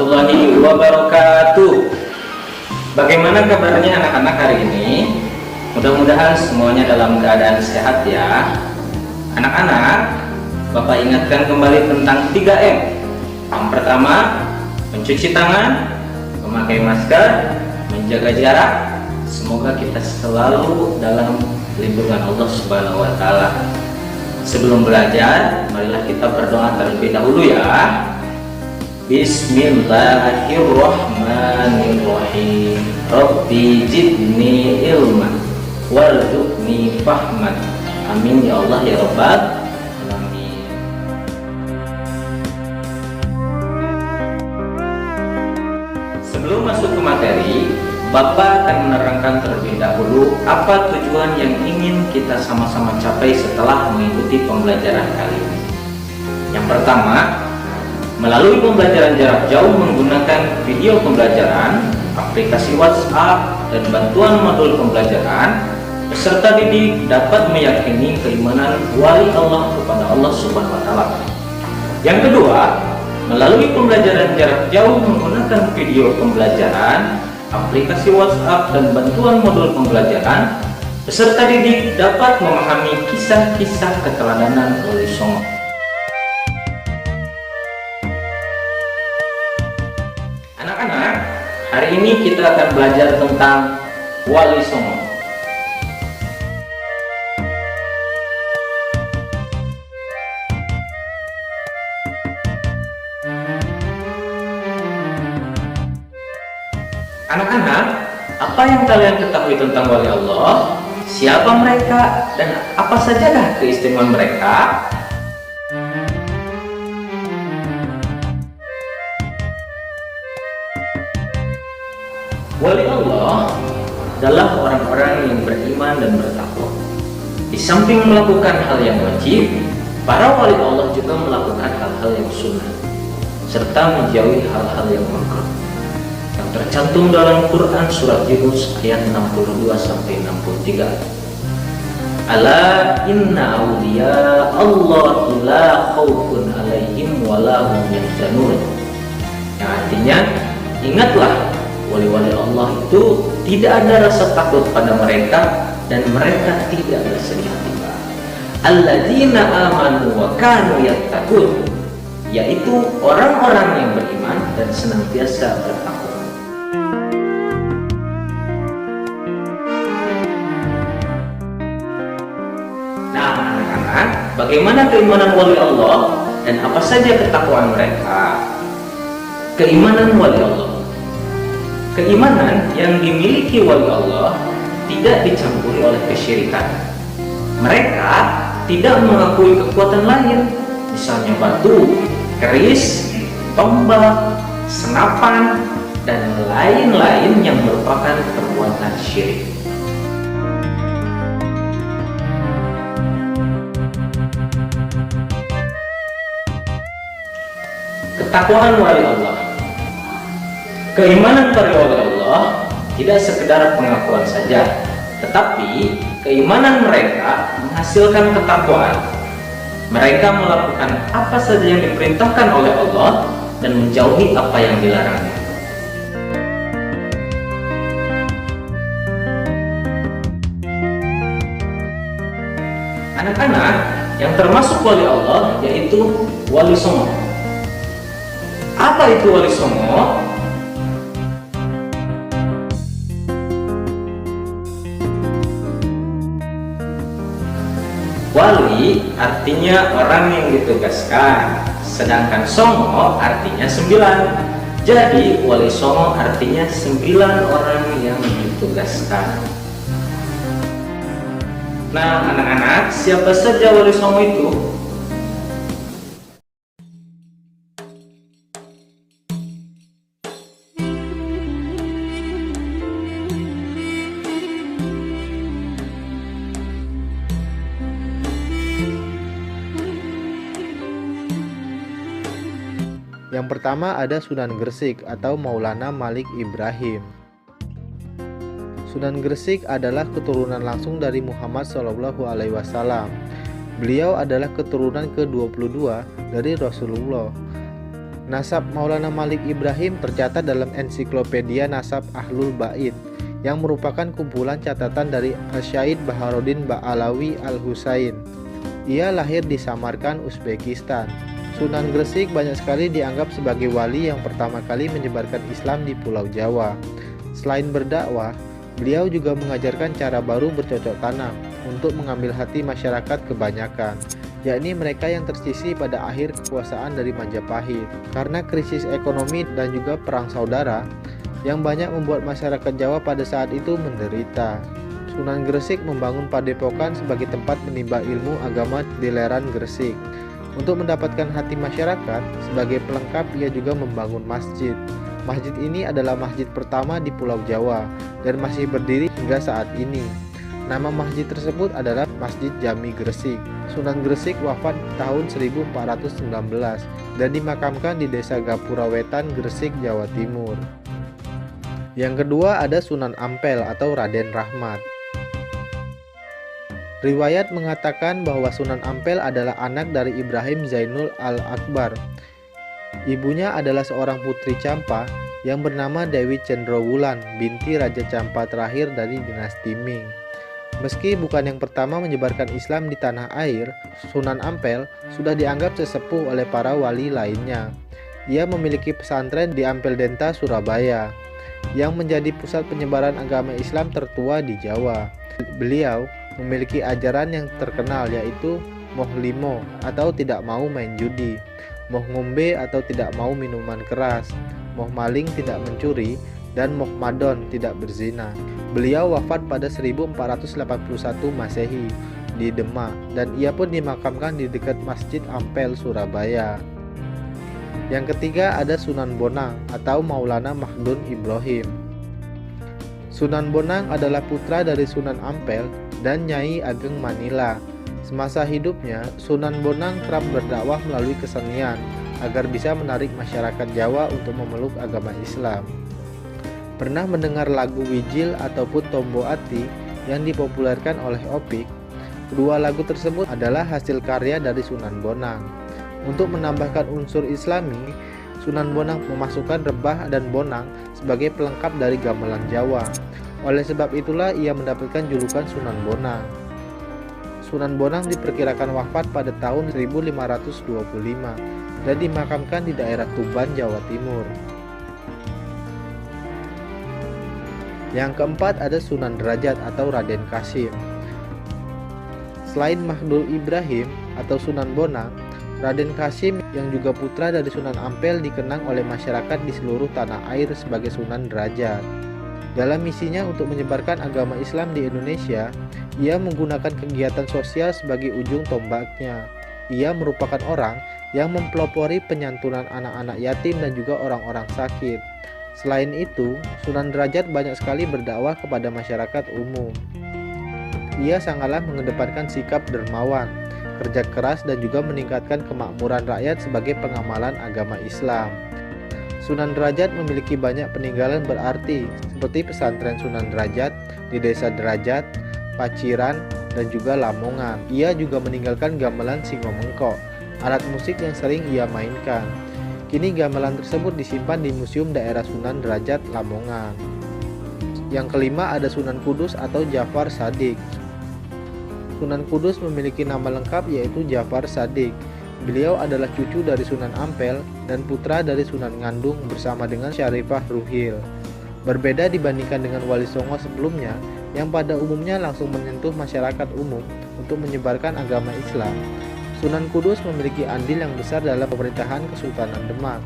warahmatullahi wabarakatuh. Bagaimana kabarnya anak-anak hari ini? Mudah-mudahan semuanya dalam keadaan sehat ya. Anak-anak, Bapak ingatkan kembali tentang 3M. Yang pertama, mencuci tangan, memakai masker, menjaga jarak. Semoga kita selalu dalam lindungan Allah Subhanahu wa Ta'ala. Sebelum belajar, marilah kita berdoa terlebih dahulu ya. Bismillahirrahmanirrahim. Rabbi zidni ilman warzuqni fahman. Amin ya Allah ya Rabbal alamin. Sebelum masuk ke materi, Bapak akan menerangkan terlebih dahulu apa tujuan yang ingin kita sama-sama capai setelah mengikuti pembelajaran kali ini. Yang pertama, melalui pembelajaran jarak jauh menggunakan video pembelajaran, aplikasi WhatsApp, dan bantuan modul pembelajaran, peserta didik dapat meyakini keimanan wali Allah kepada Allah Subhanahu wa Ta'ala. Yang kedua, melalui pembelajaran jarak jauh menggunakan video pembelajaran, aplikasi WhatsApp, dan bantuan modul pembelajaran, peserta didik dapat memahami kisah-kisah keteladanan Wali Songo. Anak-anak, hari ini kita akan belajar tentang Wali Songo. Anak-anak, apa yang kalian ketahui tentang Wali Allah? Siapa mereka dan apa sajakah keistimewaan mereka? Wali Allah adalah orang-orang yang beriman dan bertakwa. Di samping melakukan hal yang wajib, para wali Allah juga melakukan hal-hal yang sunnah serta menjauhi hal-hal yang makruh yang tercantum dalam Quran surat Yunus ayat 62-63. Ala inna awliya Allah la khaufun alaihim wa la hum yahzanun. Yang artinya, ingatlah, wali-wali Allah itu tidak ada rasa takut pada mereka dan mereka tidak bersedih hati. Alladzina amanu wa kanu yattaqun, yaitu orang-orang yang beriman dan senantiasa bertakwa. Bagaimana keimanan wali Allah dan apa saja ketakwaan mereka? Keimanan wali Allah. Keimanan yang dimiliki wali Allah tidak dicampuri oleh kesyirikan. Mereka tidak mengakui kekuatan lain, misalnya batu, keris, tombak, senapan, dan lain-lain yang merupakan perbuatan syirik. Ketakwaan wali Allah. Keimanan para wali Allah tidak sekedar pengakuan saja, tetapi keimanan mereka menghasilkan ketakwaan. Mereka melakukan apa saja yang diperintahkan oleh Allah dan menjauhi apa yang dilarangnya. Anak-anak, yang termasuk wali Allah yaitu Wali Songo. Apa itu Wali Songo? Wali artinya orang yang ditugaskan, sedangkan Songo artinya 9. Jadi Wali Songo artinya 9 orang yang ditugaskan. Nah anak-anak, siapa saja Wali Songo itu? Yang pertama ada Sunan Gresik atau Maulana Malik Ibrahim. Sunan Gresik adalah keturunan langsung dari Muhammad SAW. Beliau adalah keturunan ke-22 dari Rasulullah. Nasab Maulana Malik Ibrahim tercatat dalam ensiklopedia Nasab Ahlul Bait yang merupakan kumpulan catatan dari Syahid Baharuddin Ba'alawi Al-Husain. Ia lahir di Samarkand, Uzbekistan. Sunan Gresik banyak sekali dianggap sebagai wali yang pertama kali menyebarkan Islam di Pulau Jawa. Selain berdakwah, beliau juga mengajarkan cara baru bercocok tanam untuk mengambil hati masyarakat kebanyakan, yakni mereka yang tersisih pada akhir kekuasaan dari Majapahit. Karena krisis ekonomi dan juga perang saudara yang banyak membuat masyarakat Jawa pada saat itu menderita. Sunan Gresik membangun padepokan sebagai tempat menimba ilmu agama di lereng Gresik. Untuk mendapatkan hati masyarakat, sebagai pelengkap ia juga membangun masjid. Masjid ini adalah masjid pertama di Pulau Jawa dan masih berdiri hingga saat ini. Nama masjid tersebut adalah Masjid Jami Gresik. Sunan Gresik wafat tahun 1419 dan dimakamkan di Desa Gapura Wetan, Gresik, Jawa Timur. Yang kedua ada Sunan Ampel atau Raden Rahmat. Riwayat mengatakan bahwa Sunan Ampel adalah anak dari Ibrahim Zainul Al-Akbar. Ibunya adalah seorang putri Campa yang bernama Dewi Cendrawulan, binti Raja Campa terakhir dari dinasti Ming. Meski bukan yang pertama menyebarkan Islam di tanah air, Sunan Ampel sudah dianggap sesepuh oleh para wali lainnya. Ia memiliki pesantren di Ampel Denta, Surabaya, yang menjadi pusat penyebaran agama Islam tertua di Jawa. Beliau memiliki ajaran yang terkenal yaitu moh limo atau tidak mau main judi, moh ngombe atau tidak mau minuman keras, moh maling tidak mencuri, dan moh madon tidak berzina. Beliau wafat pada 1481 Masehi di Demak dan ia pun dimakamkan di dekat Masjid Ampel, Surabaya. Yang ketiga ada Sunan Bonang atau Maulana Mahdun Ibrahim. Sunan Bonang adalah putra dari Sunan Ampel dan Nyai Ageng Manila. Semasa hidupnya, Sunan Bonang kerap berdakwah melalui kesenian agar bisa menarik masyarakat Jawa untuk memeluk agama Islam. Pernah mendengar lagu Wijil ataupun Tombo Ati yang dipopulerkan oleh Opik? Kedua lagu tersebut adalah hasil karya dari Sunan Bonang. Untuk menambahkan unsur Islami, Sunan Bonang memasukkan rebah dan bonang sebagai pelengkap dari gamelan Jawa. Oleh sebab itulah ia mendapatkan julukan Sunan Bonang. Sunan Bonang diperkirakan wafat pada tahun 1525 dan dimakamkan di daerah Tuban, Jawa Timur. Yang keempat ada Sunan Derajat atau Raden Kasim. Selain Mahdul Ibrahim atau Sunan Bonang, Raden Kasim yang juga putra dari Sunan Ampel dikenang oleh masyarakat di seluruh tanah air sebagai Sunan Derajat. Dalam misinya untuk menyebarkan agama Islam di Indonesia, ia menggunakan kegiatan sosial sebagai ujung tombaknya. Ia merupakan orang yang mempelopori penyantunan anak-anak yatim dan juga orang-orang sakit. Selain itu, Sunan Derajat banyak sekali berdakwah kepada masyarakat umum. Ia sangatlah mengedepankan sikap dermawan, kerja keras dan juga meningkatkan kemakmuran rakyat sebagai pengamalan agama Islam. Sunan Derajat memiliki banyak peninggalan berarti seperti pesantren Sunan Derajat di Desa Derajat, Paciran, dan juga Lamongan. Ia juga meninggalkan gamelan Singomengko, alat musik yang sering ia mainkan. Kini gamelan tersebut disimpan di Museum Daerah Sunan Derajat, Lamongan. Yang kelima ada Sunan Kudus atau Jafar Shadiq. Sunan Kudus memiliki nama lengkap yaitu Jafar Shadiq. Beliau adalah cucu dari Sunan Ampel dan putra dari Sunan Ngandung bersama dengan Syarifah Ruhil. Berbeda dibandingkan dengan Wali Songo sebelumnya yang pada umumnya langsung menyentuh masyarakat umum untuk menyebarkan agama Islam. Sunan Kudus memiliki andil yang besar dalam pemerintahan Kesultanan Demak.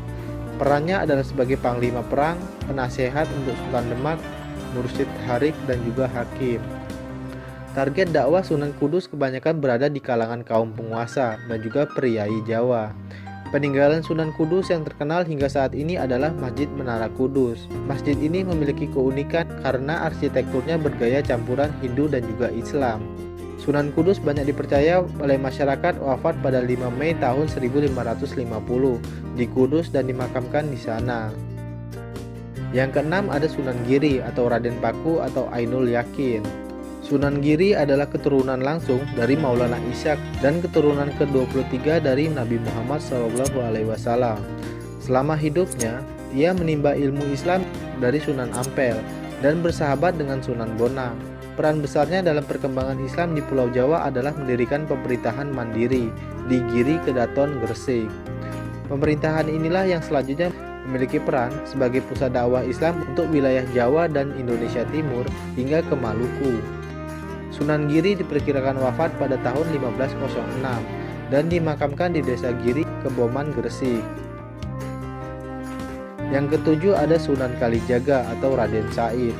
Perannya adalah sebagai panglima perang, penasehat untuk Sultan Demak, mursyid harik, dan juga hakim. Target dakwah Sunan Kudus kebanyakan berada di kalangan kaum penguasa dan juga priai Jawa. Peninggalan Sunan Kudus yang terkenal hingga saat ini adalah Masjid Menara Kudus. Masjid ini memiliki keunikan karena arsitekturnya bergaya campuran Hindu dan juga Islam. Sunan Kudus banyak dipercaya oleh masyarakat wafat pada 5 Mei tahun 1550 di Kudus dan dimakamkan di sana. Yang keenam ada Sunan Giri atau Raden Paku atau Ainul Yakin. Sunan Giri adalah keturunan langsung dari Maulana Ishaq dan keturunan ke-23 dari Nabi Muhammad SAW. Selama hidupnya, ia menimba ilmu Islam dari Sunan Ampel dan bersahabat dengan Sunan Bonang. Peran besarnya dalam perkembangan Islam di Pulau Jawa adalah mendirikan pemerintahan mandiri di Giri Kedaton Gresik. Pemerintahan inilah yang selanjutnya memiliki peran sebagai pusat dakwah Islam untuk wilayah Jawa dan Indonesia Timur hingga ke Maluku. Sunan Giri diperkirakan wafat pada tahun 1506 dan dimakamkan di Desa Giri, Keboman, Gresik. Yang ketujuh ada Sunan Kalijaga atau Raden Said.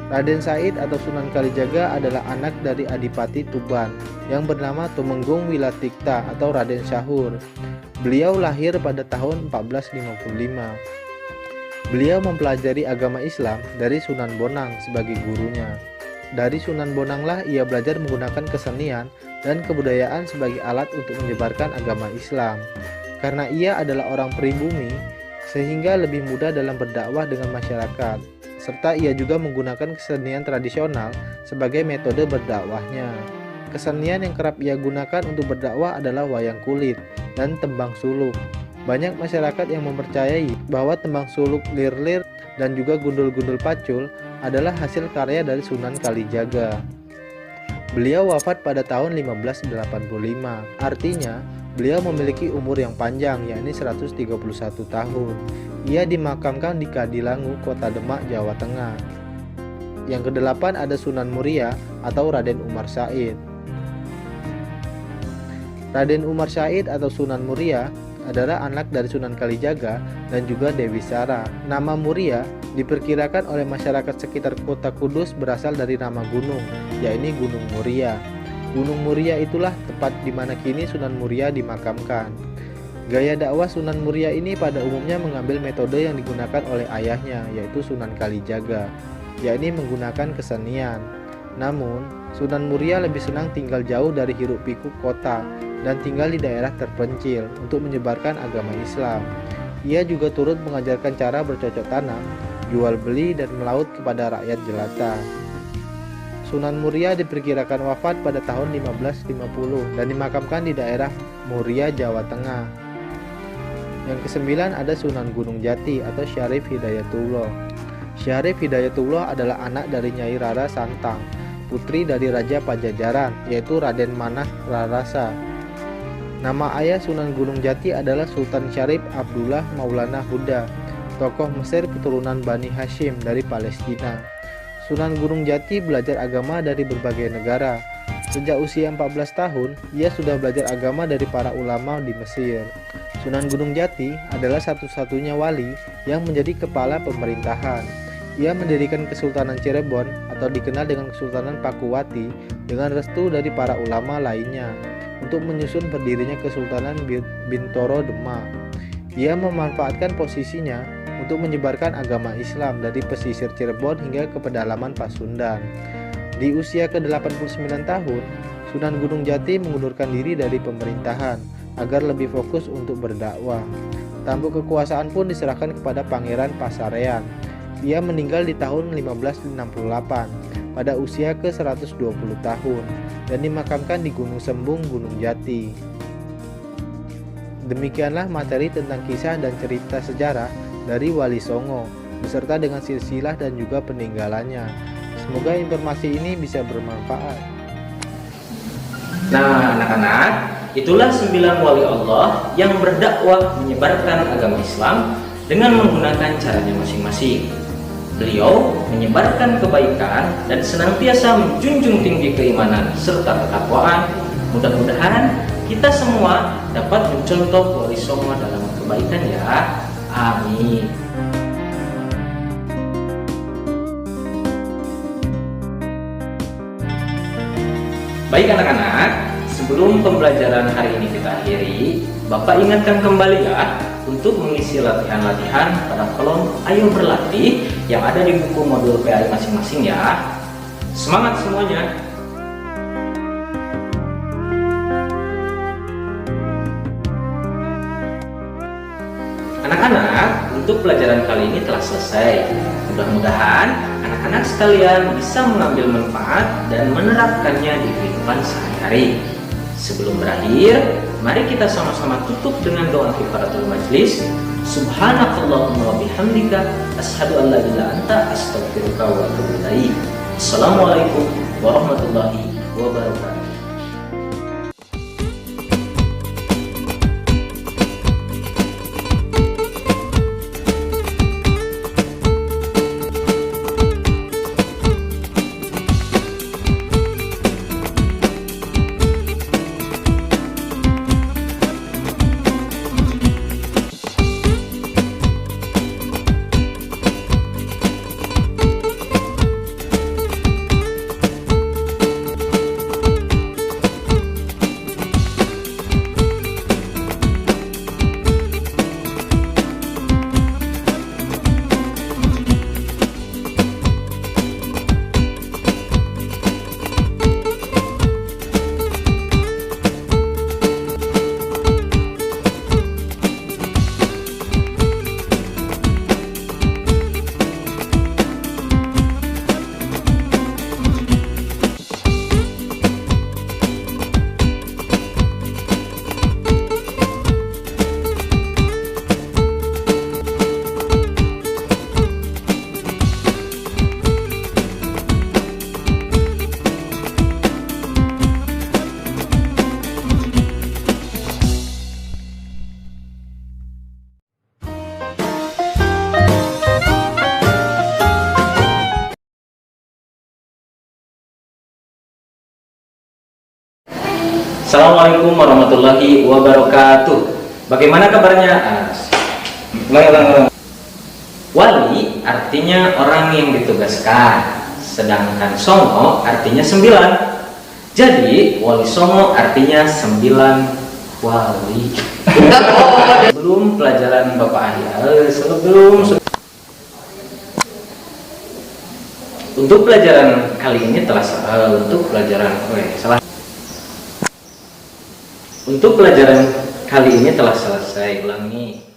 Raden Said atau Sunan Kalijaga adalah anak dari Adipati Tuban yang bernama Tumenggung Wilatikta atau Raden Syahur. Beliau lahir pada tahun 1455. Beliau mempelajari agama Islam dari Sunan Bonang sebagai gurunya. Dari Sunan Bonanglah ia belajar menggunakan kesenian dan kebudayaan sebagai alat untuk menyebarkan agama Islam. Karena ia adalah orang pribumi, sehingga lebih mudah dalam berdakwah dengan masyarakat. Serta ia juga menggunakan kesenian tradisional sebagai metode berdakwahnya. Kesenian yang kerap ia gunakan untuk berdakwah adalah wayang kulit dan tembang suluk. Banyak masyarakat yang mempercayai bahwa tembang suluk lir-lir dan juga gundul-gundul pacul adalah hasil karya dari Sunan Kalijaga. Beliau wafat pada tahun 1585, artinya beliau memiliki umur yang panjang, yakni 131 tahun. Ia dimakamkan di Kadilangu, Kota Demak, Jawa Tengah. Yang kedelapan ada Sunan Muria atau Raden Umar Said. Raden Umar Said atau Sunan Muria adalah anak dari Sunan Kalijaga dan juga Dewi Sara. Nama Muria diperkirakan oleh masyarakat sekitar kota Kudus berasal dari nama gunung, yakni Gunung Muria. Gunung Muria itulah tempat di mana kini Sunan Muria dimakamkan. Gaya dakwah Sunan Muria ini pada umumnya mengambil metode yang digunakan oleh ayahnya, yaitu Sunan Kalijaga, yakni menggunakan kesenian. Namun, Sunan Muria lebih senang tinggal jauh dari hiruk-pikuk kota dan tinggal di daerah terpencil untuk menyebarkan agama Islam. Ia juga turut mengajarkan cara bercocok tanam, jual beli, dan melaut kepada rakyat jelata. Sunan Muria diperkirakan wafat pada tahun 1550 dan dimakamkan di daerah Muria, Jawa Tengah. Yang kesembilan ada Sunan Gunung Jati atau Syarif Hidayatullah. Syarif Hidayatullah adalah anak dari Nyai Rara Santang, putri dari Raja Pajajaran, yaitu Raden Manah Rarasa. Nama ayah Sunan Gunung Jati adalah Sultan Syarif Abdullah Maulana Huda, tokoh Mesir keturunan Bani Hashim dari Palestina. Sunan Gunung Jati belajar agama dari berbagai negara. Sejak usia 14 tahun, ia sudah belajar agama dari para ulama di Mesir. Sunan Gunung Jati adalah satu-satunya wali yang menjadi kepala pemerintahan. Ia mendirikan Kesultanan Cirebon atau dikenal dengan Kesultanan Pakuwati dengan restu dari para ulama lainnya untuk menyusun berdirinya Kesultanan Bintoro Demak. Ia memanfaatkan posisinya untuk menyebarkan agama Islam dari pesisir Cirebon hingga ke pedalaman Pasundan. Di usia ke-89 tahun, Sunan Gunung Jati mengundurkan diri dari pemerintahan agar lebih fokus untuk berdakwah. Tampuk kekuasaan pun diserahkan kepada Pangeran Pasarean. Ia meninggal di tahun 1568 pada usia ke-120 tahun dan dimakamkan di Gunung Sembung, Gunung Jati. Demikianlah materi tentang kisah dan cerita sejarah dari Wali Songo beserta dengan silsilah dan juga peninggalannya. Semoga informasi ini bisa bermanfaat. Nah, anak-anak, itulah 9 wali Allah yang berdakwah menyebarkan agama Islam dengan menggunakan caranya masing-masing. Beliau menyebarkan kebaikan dan senantiasa menjunjung tinggi keimanan serta ketakwaan. Mudah-mudahan kita semua dapat mencontoh Wali Songo dalam kebaikan ya. Amin. Baik anak-anak, sebelum pembelajaran hari ini kita akhiri, Bapak ingatkan kembali ya untuk mengisi latihan-latihan pada kolom Ayo Berlatih yang ada di buku modul PAI masing-masing ya. Semangat semuanya! Anak-anak, untuk pelajaran kali ini telah selesai. Mudah-mudahan anak-anak sekalian bisa mengambil manfaat dan menerapkannya di kehidupan sehari-hari. Sebelum berakhir, mari kita sama-sama tutup dengan doa kifaratul majlis. Subhanakallahumma wa bihamdika asyhadu an la ilaha illa anta astaghfiruka wa atubu ilaik. Assalamualaikum warahmatullahi wabarakatuh. Assalamualaikum warahmatullahi wabarakatuh. Bagaimana kabarnya? Wali artinya orang yang ditugaskan, sedangkan songo artinya 9. Jadi wali songo artinya 9 wali. Belum pelajaran Bapak Ahli. Untuk pelajaran kali ini telah Untuk pelajaran kali ini telah selesai. Ulangi.